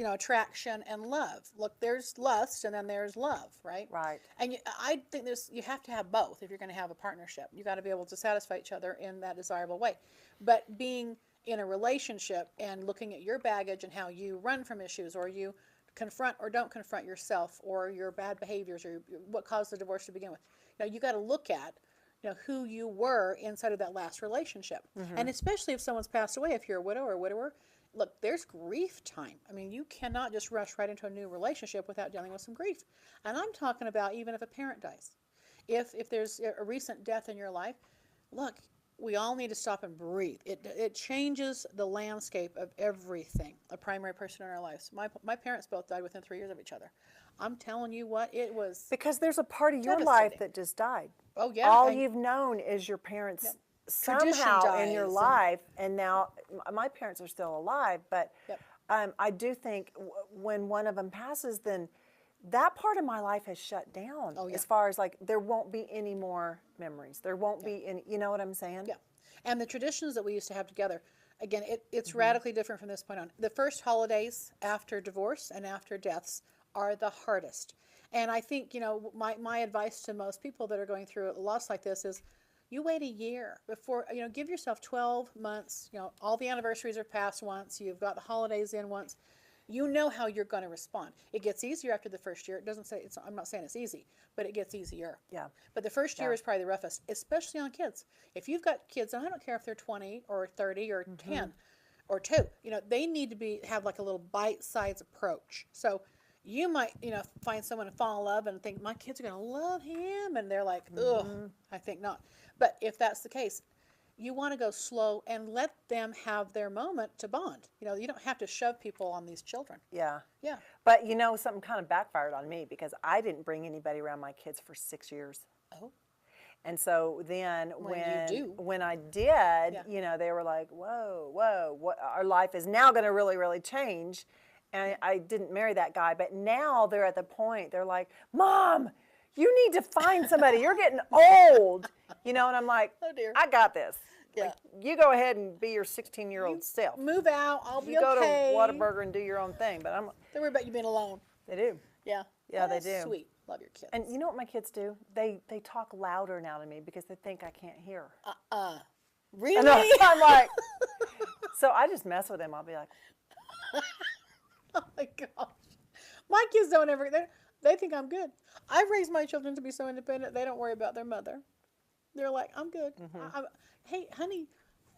attraction and love. Look, there's lust and then there's love, right? Right. And I think you have to have both if you're going to have a partnership. You got to be able to satisfy each other in that desirable way. But being in a relationship and looking at your baggage and how you run from issues or you confront or don't confront yourself or your bad behaviors or what caused the divorce to begin with. you got to look at, who you were inside of that last relationship. And especially if someone's passed away, if you're a widow or a widower, look, there's grief time. I mean, you cannot just rush right into a new relationship without dealing with some grief. And I'm talking about even if a parent dies. If there's a recent death in your life, look, we all need to stop and breathe. It changes the landscape of everything, a primary person in our lives. My parents both died within 3 years of each other. I'm telling you what, it was Because there's a part of your life that just died. Oh, yeah. All you've known is your parents somehow in your life, and now my parents are still alive, but I do think when one of them passes, then that part of my life has shut down. As far as like, there won't be any more memories. There won't be any, you know what I'm saying? Yeah. And the traditions that we used to have together, again, it's radically different from this point on. The first holidays after divorce and after deaths are the hardest. And I think, my advice to most people that are going through a loss like this is, you wait a year before, give yourself 12 months, all the anniversaries are passed once, you've got the holidays in once. You know how you're going to respond. It gets easier after the first year. It doesn't say, I'm not saying it's easy, but it gets easier. Yeah. But the first year is probably the roughest, especially on kids. If you've got kids, and I don't care if they're 20 or 30 or 10 or 2, they need to have like a little bite-sized approach. So you might, find someone to fall in love and think, my kids are going to love him. And they're like, ugh, I think not. But if that's the case, you want to go slow and let them have their moment to bond. You don't have to shove people on these children. Yeah. Yeah. But something kind of backfired on me because I didn't bring anybody around my kids for 6 years. Oh. And so then when I did, they were like, whoa, what, our life is now going to really, really change. And I didn't marry that guy. But now they're at the point, they're like, Mom, you need to find somebody. You're getting old. And I'm like, oh dear, I got this. Yeah. Like, you go ahead and be your 16-year-old self. Move out. I'll be okay. You go to okay. Whataburger and do your own thing. But They worry about you being alone. They do. Yeah. Yeah, Well, they do. Sweet. Love your kids. And you know what my kids do? They talk louder now to me because they think I can't hear. Really? And I'm like, so I just mess with them. I'll be like, oh my gosh. My kids don't ever, they think I'm good. I've raised my children to be so independent, they don't worry about their mother. They're like, I'm good. Hey, honey,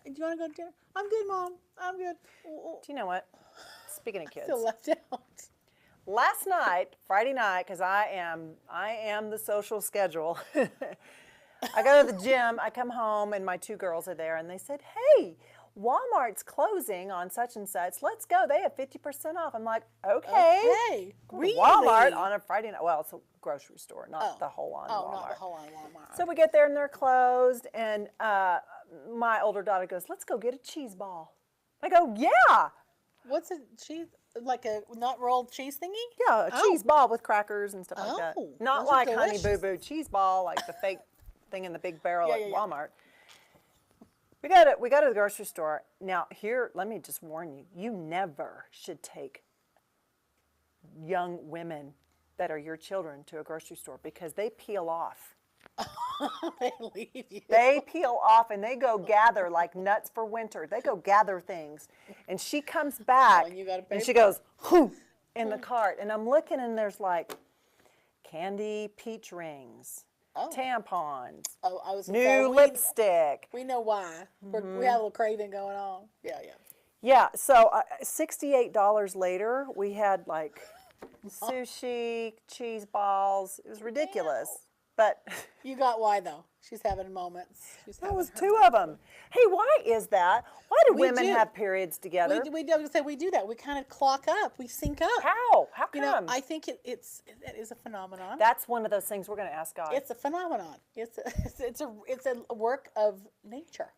do you want to go to dinner? I'm good, Mom. I'm good. do you know what? Speaking of kids. I feel left out. Last night, Friday night, because I am the social schedule. I go to the gym, I come home, and my 2 girls are there, and they said, hey, Walmart's closing on such and such. Let's go. They have 50% off. I'm like, okay. Really? Walmart on a Friday night. Well, it's a grocery store, not the whole on Walmart. Not the whole on Walmart. So we get there and they're closed, and my older daughter goes, let's go get a cheese ball. I go, yeah. What's a cheese, like a not rolled cheese thingy? Yeah, a cheese ball with crackers and stuff like that. Not like Honey Boo Boo cheese ball, like the fake thing in the big barrel at Walmart. We go to the grocery store. Now, here, let me just warn you, you never should take young women that are your children to a grocery store because they peel off. They leave you. They peel off and they go gather like nuts for winter. They go gather things. And she comes back and she goes, whoo, in the cart. And I'm looking and there's like candy peach rings. Tampons. New lipstick. We know why. We have a little craving going on. Yeah. Yeah, so $68 later, we had like sushi, cheese balls. It was ridiculous. Ew. But you got why though? She's having moments. There was 2 of them. Hey, why is that? Why do women have periods together? We do that. We kind of clock up. We sync up. How? How come? I think it is a phenomenon. That's one of those things we're going to ask God. It's a phenomenon. It's a work of nature.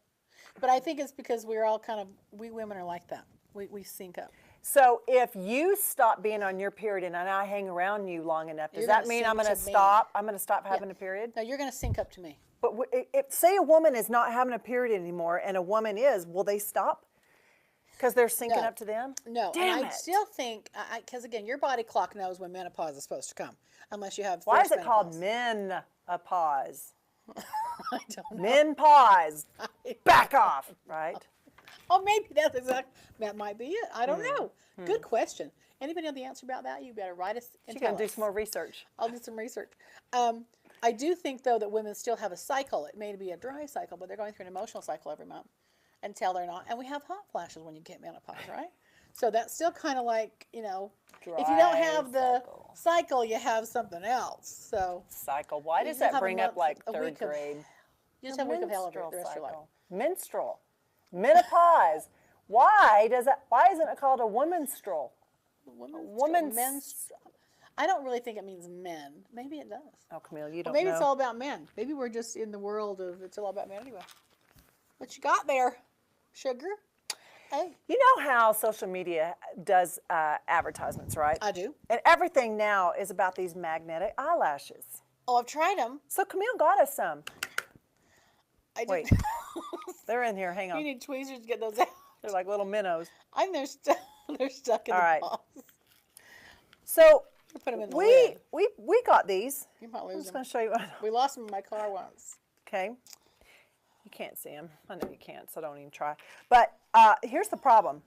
But I think it's because we women are like that. We sync up. So if you stop being on your period and I hang around you long enough, does that mean I'm going to stop? I'm going to stop having a period? No, you're going to sync up to me. But if say a woman is not having a period anymore and a woman is, will they stop? Because they're syncing up to them? No. Damn and it. I still think, because again, your body clock knows when menopause is supposed to come, unless you have Why is it called menopause? I don't know. Menopause. Back off, right? Oh, maybe that might be it. I don't know. Good question. Anybody know the answer about that? You better write us and She's tell going to do us. some more research. I'll do some research. I do think, though, that women still have a cycle. It may be a dry cycle, but they're going through an emotional cycle every month until they're not. And we have hot flashes when you get menopause, right? So that's still kind of like, if you don't have the cycle, you have something else. So Cycle. Why does you that have a bring up month- like a third week of- grade? you just have a week of hell the Menstrual rest of your life. cycle. Menstrual. Menopause. Why isn't it called a womenstrual? Woman's. I don't really think it means men. Maybe it does. Oh, Camille, you don't Maybe know. it's all about men. Maybe we're just in the world of it's all about men anyway. What you got there, sugar? Hey, You know how social media does advertisements, right? I do. And everything now is about these magnetic eyelashes. Oh, I've tried them. So Camille got us some. I did. Wait. They're in here. Hang You on. need tweezers to get those out. They're like little minnows. I think they're stuck in All the right. box. So Put them in the we lid. we got these. You might I'm lose just going them. to show you. We lost them in my car once. Okay. You can't see them. I know you can't, so don't even try. But here's the problem.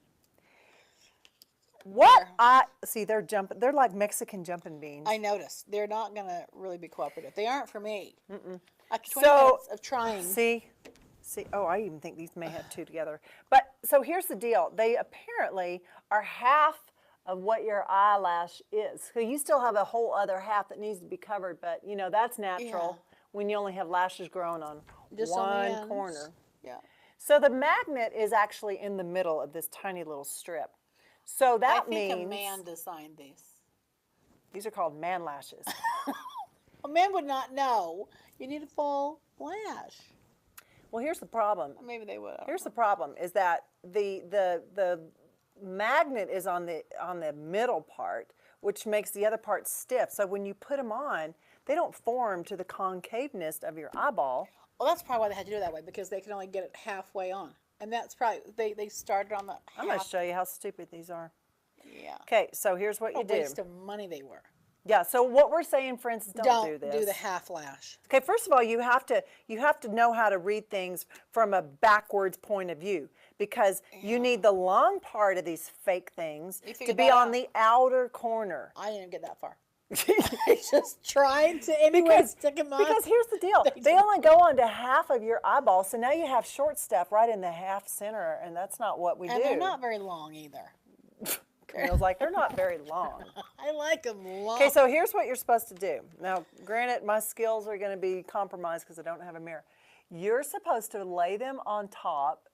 See, they're jumping. They're like Mexican jumping beans. I noticed. They're not going to really be cooperative. They aren't for me. After 20 So, minutes of trying. See. Oh, I even think these may have two together. But so here's the deal. They apparently are half of what your eyelash is. So you still have a whole other half that needs to be covered, but that's natural when you only have lashes growing on Just on the one ends. corner. Yeah. So the magnet is actually in the middle of this tiny little strip. So that I think means a man designed these. these are called man lashes. A man would not know. You need a full lash. Well, here's the problem. Maybe they would. I don't Here's know. the problem is that the magnet is on the middle part, which makes the other part stiff. So when you put them on, they don't form to the concaveness of your eyeball. Well, that's probably why they had to do it that way, because they can only get it halfway on. And that's probably, they started on the I'm going to half. show you how stupid these are. Yeah. Okay, so here's what you What a do. waste of money they were. Yeah, so what we're saying, for instance, don't do this. do the half lash. Okay, first of all, you have to know how to read things from a backwards point of view, because you need the long part of these fake things You to figured be that on out. the outer corner. I didn't get that far. I just tried to anyway stick them on. Because here's the deal. They only go on to half of your eyeball, so now you have short stuff right in the half center, and that's not what we do. And they're not very long either. Camille's like, they're not very long. I like them long. Okay, so here's what you're supposed to do. Now, granted, my skills are going to be compromised because I don't have a mirror. You're supposed to lay them on top.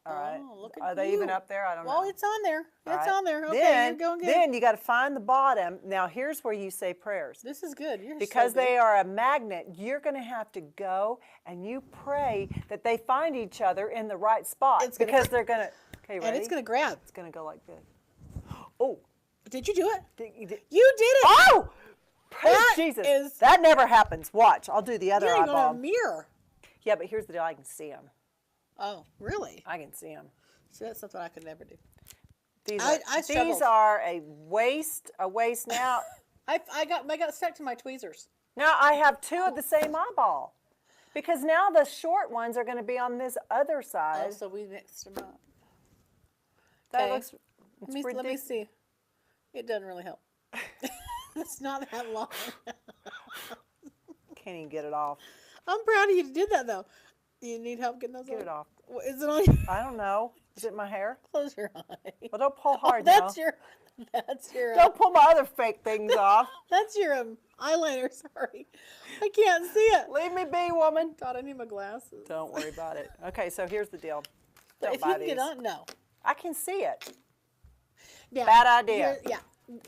All right. Oh, look at Are they even you. up there? I don't know. Well, it's on there. All It's right. on there. Okay, then, you're going good. Then you got to find the bottom. Now, here's where you say prayers. This is good. You're Because so good. they are a magnet, you're going to have to go and you pray that they find each other in the right spot. It's gonna- because they're going to, okay, ready? And it's going to grab. It's going to go like this. Oh. Did you do it? You did. You did it. Oh! Praise That Jesus. is- That never happens. Watch. I'll do the other You don't even have eyeball. a mirror. Yeah, but here's the deal. I can see them. Oh, really? I can see them. So that's something I could never do. These I are, struggled. these are a waste now. I got stuck to my tweezers. Now I have two of the same eyeball. Because now the short ones are going to be on this other side. Oh, so we mixed them up. That okay. looks Let me ridiculous. see. It doesn't really help. It's not that long. Can't even get it off. I'm proud of you to do that though. You need help getting those Get on? it off. What, is it on you? I don't know. Is it my hair? Close your eye. Well, don't pull Oh, hard that's now. your Don't pull my other fake things off. that's your eyeliner. Sorry, I can't see it. Leave me be, woman. God, I need my glasses. Don't worry about it. Okay, so here's the deal. But Don't if you buy can these. get on, no. I can see it. Yeah, Bad idea. Yeah.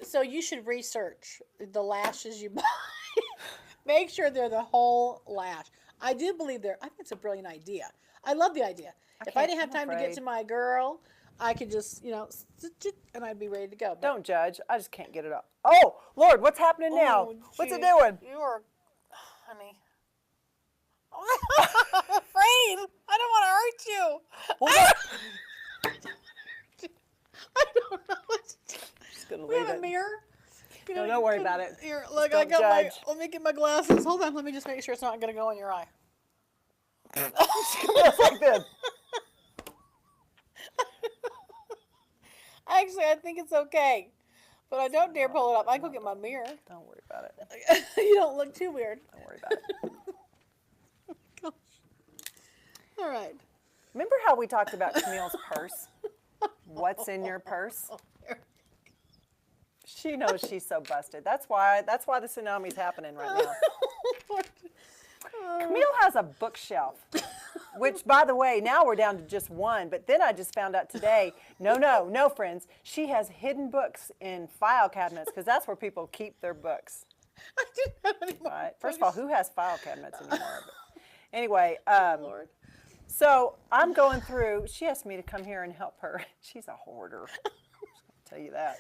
So you should research the lashes you buy. Make sure they're the whole lash. I do believe they're. I think it's a brilliant idea. I love the idea. If I can't- didn't have I'm time to get afraid. to my girl, I could just, and I'd be ready to go. But, Don't judge. I just can't get it up. Oh, Lord, what's happening now? Oh, What's it geez. doing? You are, honey. I'm afraid. I don't want to hurt you. I don't know what to do. Just gonna We leave have a it. mirror. You No, don't worry about it. Here, look, don't I got my. judge. Let me get my glasses. Hold on. Let me just make sure it's not going to go in your eye. Just like this. Actually, I think it's okay. But I don't dare pull it up. I go get my mirror. Don't worry about it. You don't look too weird. Don't worry about it. Gosh. All right. Remember how we talked about Camille's purse? What's in your purse? She knows she's so busted. That's why the tsunami's happening right now. Camille has a bookshelf, which, by the way, now we're down to just one. But then I just found out today, no, friends. She has hidden books in file cabinets because that's where people keep their books. I didn't have any more. Right? First of all, who has file cabinets anymore? But anyway, Lord. so I'm going through. She asked me to come here and help her. She's a hoarder. I'm just going to tell you that.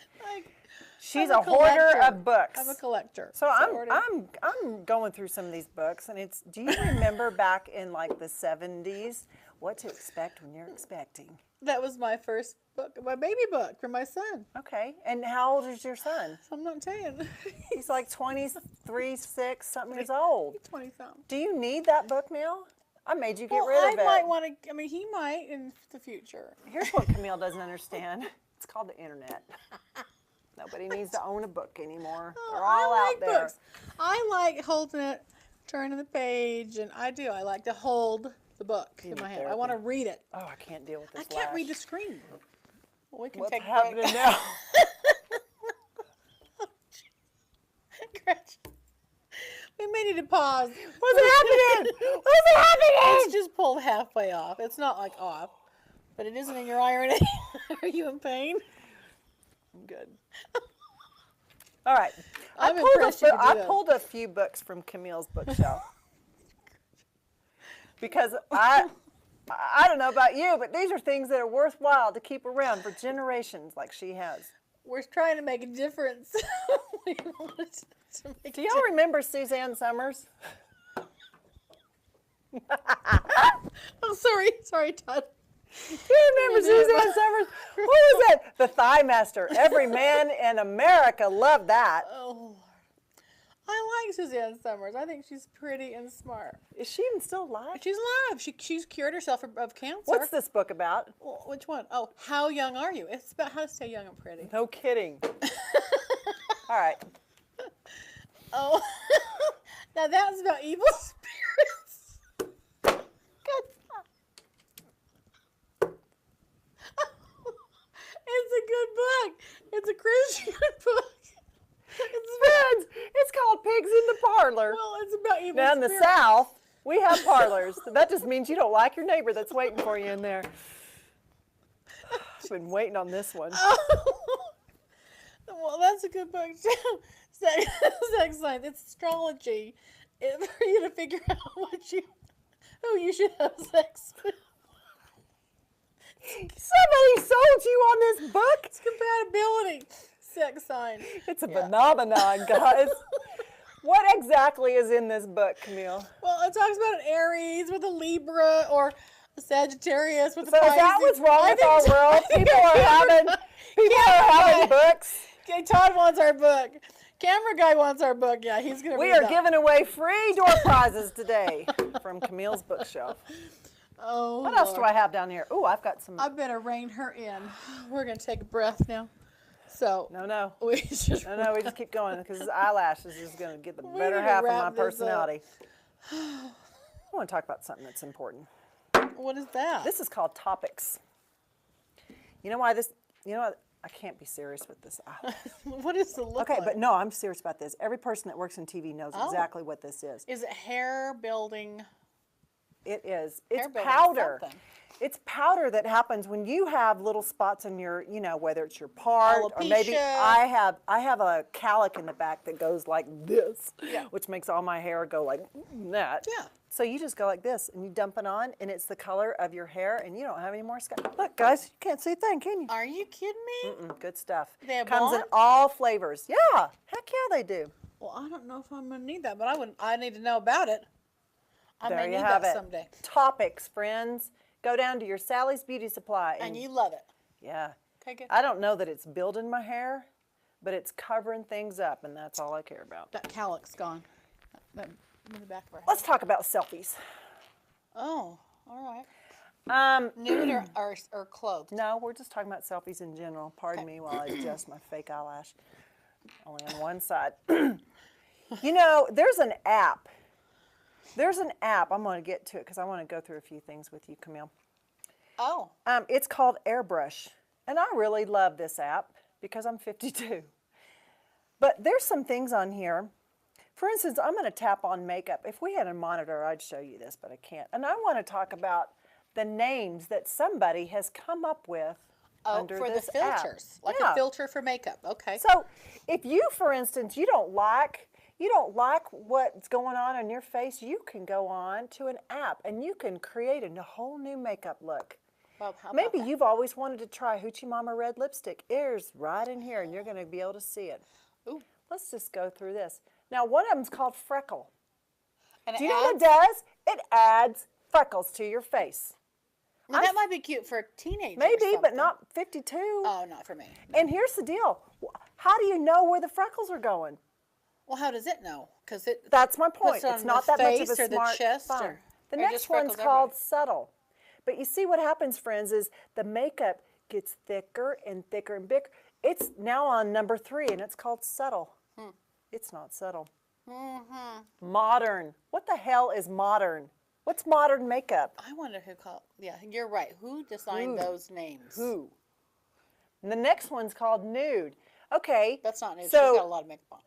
She's a hoarder of books. I'm a collector. So I'm going through some of these books, and it's. Do you remember back in like the 70s, what to expect when you're expecting? That was my first book, my baby book for my son. Okay, and how old is your son? I'm not saying. He's like 23, 6, something years old. 20-something. Do you need that book now? I made you get rid of it. I might want to. I mean, he might in the future. Here's what Camille doesn't understand. It's called the internet. Nobody needs to own a book anymore. They're all I like out there. books. I like holding it, turning the page, and I do. I like to hold the book in my hand. I want to read it. Oh, I can't deal with this. I can't read the screen. Well, we can What's take a happening break. now? Gretchen, we may need to pause. What's happening? What's happening? It's just pulled halfway off. It's not like off, but it isn't in your irony. Are you in pain? I'm good. All right. I'm impressed you could do I that. pulled a few books from Camille's bookshelf because I don't know about you, but these are things that are worthwhile to keep around for generations, like she has. We're trying to make a difference. We wanted to make Do y'all remember Suzanne Summers? Oh, sorry, Todd. Do you remember Suzanne Summers? What was it? The Thigh Master. Every man in America loved that. Oh, Lord. I like Suzanne Summers. I think she's pretty and smart. Is she even still alive? She's alive. She's cured herself of cancer. What's this book about? Well, which one? Oh, How Young Are You? It's about how to stay young and pretty. No kidding. All right. Oh, now that's about evil spirits. It's a good book. It's a Christian book. Friends, it's called Pigs in the Parlor. Well, it's about evil Now in the spirits. South, we have parlors. That just means you don't like your neighbor that's waiting for you in there. I've been waiting on this one. Well, that's a good book too. Sex science. It's astrology. For you to figure out who you should have sex with. Somebody sold you on this book? It's compatibility. Sex sign. It's a phenomenon, guys. What exactly is in this book, Camille? Well, it talks about an Aries with a Libra or a Sagittarius with a So Pisces. is that what's wrong with our world? People are having books. Okay, Todd wants our book. Camera guy wants our book. Yeah, he's gonna. We read are that. giving away free door prizes today from Camille's bookshelf. Oh. What else do I have down here? Oh, I've got some. I better rein her in. We're gonna take a breath now. So. No. We just. No, we just keep going because his eyelashes is going to get the We better need to half of wrap my this up. personality. I want to talk about something that's important. What is that? This is called topics. You know why this? You know what? I can't be serious with this. What does it look Okay, like? but no, I'm serious about this. Every person that works in TV knows Oh. exactly what this is. Is it hair building? It is. Hair It's building powder. something. It's powder that happens when you have little spots on your, whether it's your part or maybe Alopecia. I have a cowlick in the back that goes like this, Yeah. which makes all my hair go like that. Yeah. So you just go like this and you dump it on and it's the color of your hair and you don't have any more scalp. Look, guys, you can't see a thing, can you? Are you kidding me? Good stuff. They have Comes in blonde? all flavors. Yeah, heck yeah, they do. Well, I don't know if I'm gonna need that, but I need to know about it. I There may you need have that it. someday. Topics, friends. Go down to your Sally's Beauty Supply. And you love it. Yeah. Take it. I don't know that it's building my hair, but it's covering things up, and that's all I care about. That cowlick's gone. That in the back of our head. Let's talk about selfies. Oh, all right. Nude or clothed? No, we're just talking about selfies in general. Pardon me while I adjust my fake eyelash. Only on one side. You know, there's an app. There's an app. I'm going to get to it because I want to go through a few things with you, Camille. Oh. It's called Airbrush. And I really love this app because I'm 52. But there's some things on here. For instance, I'm going to tap on makeup. If we had a monitor, I'd show you this, but I can't. And I want to talk about the names that somebody has come up with under for this the filters. app. Like Yeah. a filter for makeup. Okay. So if you, for instance, you don't like what's going on in your face, you can go on to an app and you can create a whole new makeup look. Well, how about Maybe that? you've always wanted to try Hoochie Mama red lipstick. Here's right in here, and you're going to be able to see it. Ooh. Let's just go through this. Now, one of them's called Freckle. And Do you know what it does? It adds freckles to your face. Well, that might be cute for teenagers. Maybe, but not 52. Oh, not for me. And here's the deal. How do you know where the freckles are going? Well, how does it know? Because That's my point. puts it It's on not the that much of face a or the smart chest phone. or- The or next just one's freckles called everywhere? Subtle. But you see what happens, friends, is the makeup gets thicker and thicker and bigger. It's now on number 3, and it's called Subtle. It's not subtle. Modern. What the hell is modern? What's modern makeup? I wonder who called. Yeah, you're right. Who designed those names? Who? And the next one's called Nude. Okay. That's not new. So She's got a lot of makeup on.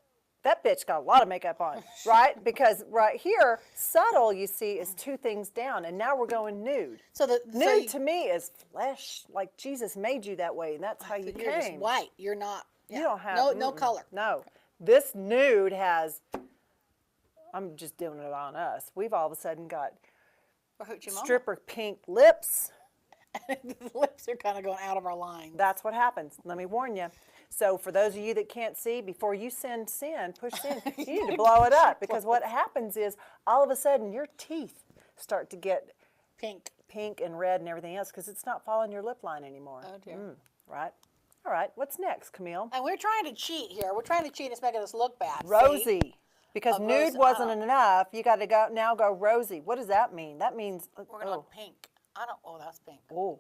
that bitch got a lot of makeup on, right? Because right here, subtle, you see, is 2 things down, and now we're going nude. So Nude to me is flesh, like Jesus made you that way, and that's how you you're just came. white. You're not. You don't have no color. No, this nude has. I'm just doing it on us. We've all of a sudden got Or Hoochie Mama. stripper pink lips. The lips are kind of going out of our line. That's what happens. Let me warn you. So for those of you that can't see, before you push send, you need to blow it up, because what happens is all of a sudden your teeth start to get Pink. and red and everything else because it's not following your lip line anymore. Oh dear. Right? All right. What's next, Camille? And we're trying to cheat here. We're trying to cheat. It's making us look bad. see? Rosy. Because nude rosy. wasn't Oh. enough. You got to go rosy. What does that mean? That means We're gonna look pink. I don't. Oh, that's pink. Oh,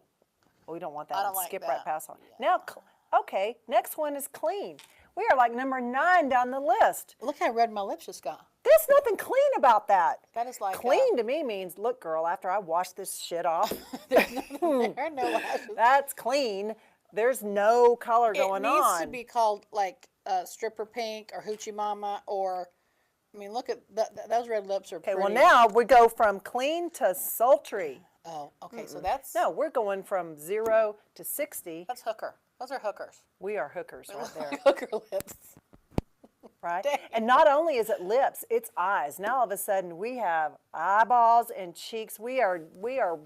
we don't want that. I don't like Skip that. right past on. Yeah. Now, okay, next one is clean. We are like number 9 down the list. Look how red my lips just got. There's nothing clean about that. That is like Clean to me means, look, girl, after I wash this shit off, There's nothing there. No lashes. that's clean. There's no color going It needs on. to be called like stripper pink or Hoochie Mama or. I mean, look at those red lips are Okay, pretty. well now we go from clean to sultry. Oh, okay. So that's No, we're going from 0 to 60. that's hooker. Those are hookers. We are hookers right there, Hooker lips. right? Dang. And not only is it lips, it's eyes. Now all of a sudden we have eyeballs and cheeks. We are That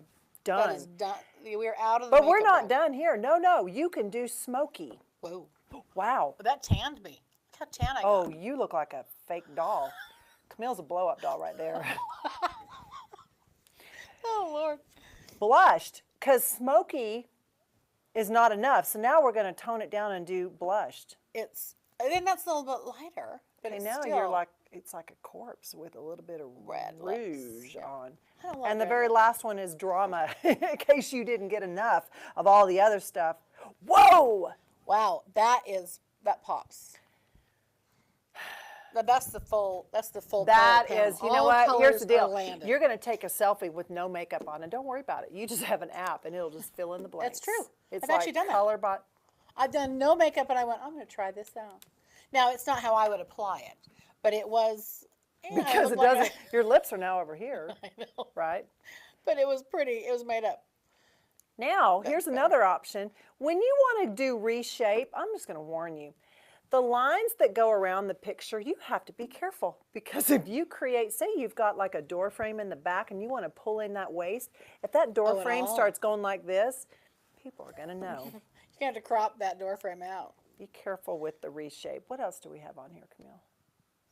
done. is done. We're out of the But we're makeup not room. done here. No, you can do smoky. Whoa. Wow. But that tanned me. Look how tan I got. Oh, you look like a fake doll. Camille's a blow-up doll right there. Oh, Lord. Blushed, because smoky is not enough. So now we're going to tone it down and do blushed. I think that's a little bit lighter. But Okay, it's now still you're like, it's like a corpse with a little bit of Red lips, rouge yeah. on. I don't like And the red very lips. last one is drama, in case you didn't get enough of all the other stuff. Whoa! Wow, that pops. Now that's the full. That color is, panel. you know All what? Here's colors the are deal. landed. You're going to take a selfie with no makeup on, and don't worry about it. You just have an app, and it'll just fill in the blanks. true. It's I've like actually done that. color by. I've done no makeup, and I went, I'm going to try this out. Now it's not how I would apply it, but it was. Because it looked like doesn't. Your lips are now over here, I know, right? but it was pretty. It was made up. Now, here's better. another option. When you want to do reshape, I'm just going to warn you. The lines that go around the picture, you have to be careful, because if you create, say you've got like a door frame in the back and you want to pull in that waist, if that door and frame all. starts going like this, people are going to know. You have to crop that door frame out. Be careful with the reshape. What else do we have on here, Camille?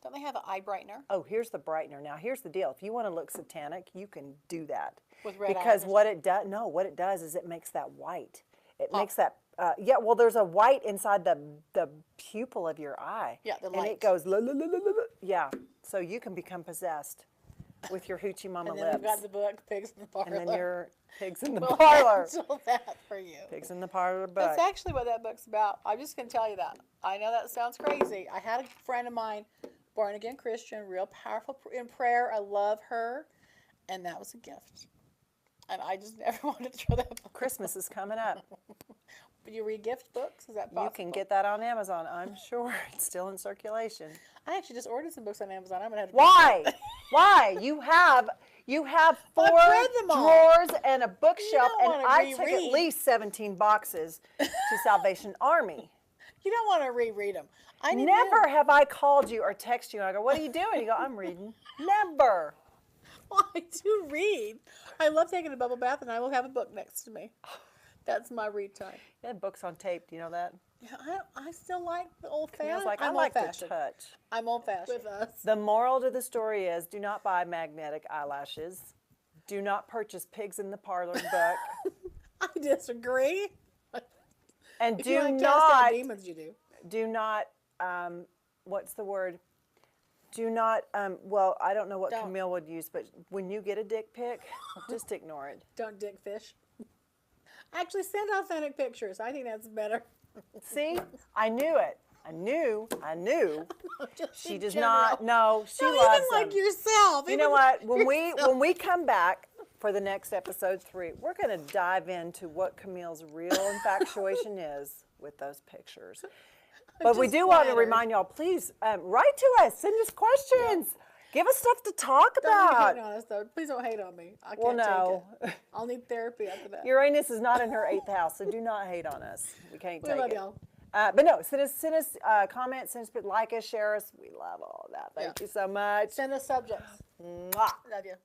Don't they have an eye brightener? Oh, here's the brightener. Now, here's the deal. If you want to look satanic, you can do that. With red because eyes or what it does is it makes that white. It makes that, well, there's a white inside the pupil of your eye. Yeah, the And light. it goes, la, la, la, la, la, la. Yeah, so you can become possessed. with your hoochie mama And then lips. I've got the book, Pigs in the Parlor. And then your Pigs in the We'll Parlor. handle that for you. Pigs in the Parlor book. That's actually what that book's about. I'm just going to tell you that. I know that sounds crazy. I had a friend of mine, born again Christian, real powerful in prayer. I love her. And that was a gift. And I just never wanted to throw that book. Christmas is coming up. But you read gift books? Is that possible? You can get that on Amazon, I'm sure. It's still in circulation. I actually just ordered some books on Amazon. I'm going to have to Why? Why? You have 4 read them all. drawers and a bookshelf, don't and wanna I took at reread. least 17 boxes to Salvation Army. You don't want to reread them. I need Never them. have I called you or texted you and I go, what are you doing? You go, I'm reading. Never. Well, I do read. I love taking a bubble bath, and I will have a book next to me. That's my read time. You had books on tape. Do you know that? Yeah, I still like the old I fashioned. was like, I I'm like the old-fashioned. touch. I'm old fashioned with us. The moral to the story is do not buy magnetic eyelashes. Do not purchase Pigs in the Parlor book. I disagree. And If you do like cast out not, demons, you do. what's the word? Do not, well, I don't know what Don't. Camille would use, but when you get a dick pic, just ignore it. Don't dick fish. Actually, send authentic pictures. I think that's better. See, I knew it. I knew. Just She in does general. not, no, she No, loves even like them. yourself. You even know what? When yourself. we come back for the next episode 3, we're going to dive into what Camille's real infatuation is with those pictures. But we just do want to flattered. remind y'all, please write to us, send us questions, give us stuff to talk Don't be about. hating on us, though. Please don't hate on me. I can't Well, no, take it. I'll need therapy after that. Uranus is not in her 8th house, so do not hate on us. We can't We take love it. y'all. But no, send us comments, send us, like us, share us. We love all of that. Thank Yeah. you so much. Send us subjects. Mwah. Love you.